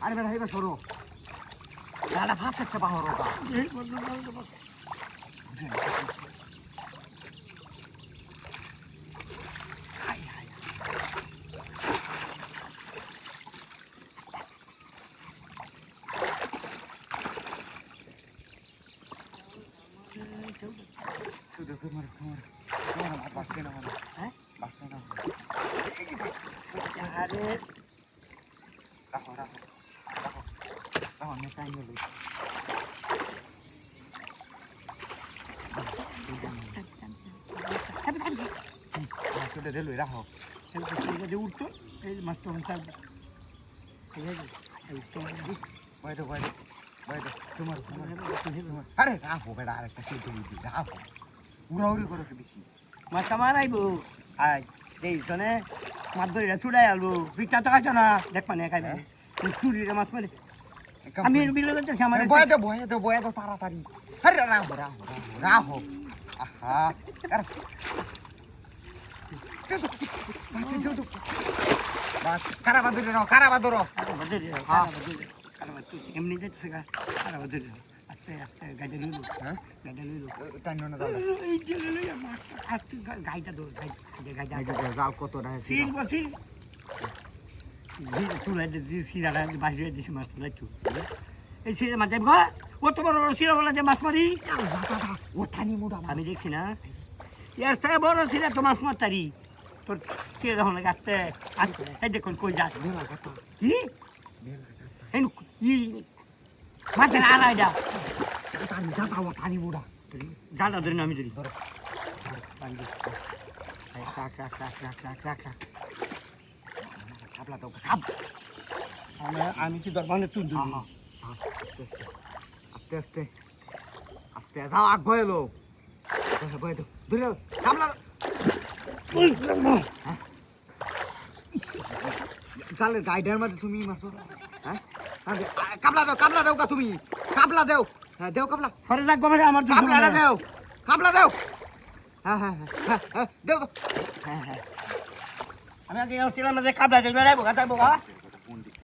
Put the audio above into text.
আরে বেটা এবার সরো গাড়া ফাঁসেছে বাহর ওটা আরে রাখো রাখো রাখো রাখো অনেক টাইম হলো ছোটো রেলওয়ে রাখো উঠতো এই মাছ তখন থাকবে ঠিক আছে বয়তো বয়তো বয়তো তোমার আরে রাখো বেটা আরেকটা কেটে দিবি রাখো উড়াউড়ি করো বেশি মাছটা মারাইবো আজ এই জনে মাছ ধরে ছুড়াই আলবো পিঠা তো আছে না দেখ মানে খাইবে ছুরিরে মাছ মারে আমি এর বিলে করতেছি আমার বয়ে দাও তাড়াতাড়ি আরে রাখো রাখো রাখো রাখো আহা কারাবা ধরে রাখো কারাবা ধরো এমনি যেতেছে কারাবা ধরে রাখো আস্তে আস্তে গাইডা লইলো হ্যাঁ গাইডা লইলো টাইম না দাও এই যে লইয়া মাছ আস্তে গাইডা ধর গাইডা যাও কত রাখে সিল বসিল জি তুই যে সিরাটা বাইরে দিছি মাছ লাইতো এই সিরা মাছ যাইব ও তো বড় সিরা হলা যে মাছ মারি ও থানি মোড়া আমি দেখছি না ইয়ার সে বড় সিরা তো মাছ মারতারি তোর সিরা হলা গাছতে এই দেখুন কই যা মেলা কথা কি মেলা কথা এই ই মাছের আড়াইটা থানি দাও থানি মোড়া জানা ধরে আমি ধরি ধরো রাখ রাখ রাখ রাখ রাখ রাখ রাখ খাবলা দাও খাব আমি কি দরবারে তুই দিই আস্তে আস্তে আস্তে যাও আগ বয়লো বয় দাও ধরে খাবলা চালের গাইডার মাঝে তুমি মারছো হ্যাঁ কাবলা দাও কা তুমি কাবলা দাও হ্যাঁ দেও কাবলা সরে যাক গো আমার কাবলাটা দাও কাবলা দাও হ্যাঁ হ্যাঁ হ্যাঁ দেও হ্যাঁ হ্যাঁ আমি আগে ছিলাম যে কাবলা দেবে রাইবো গাতার বাবা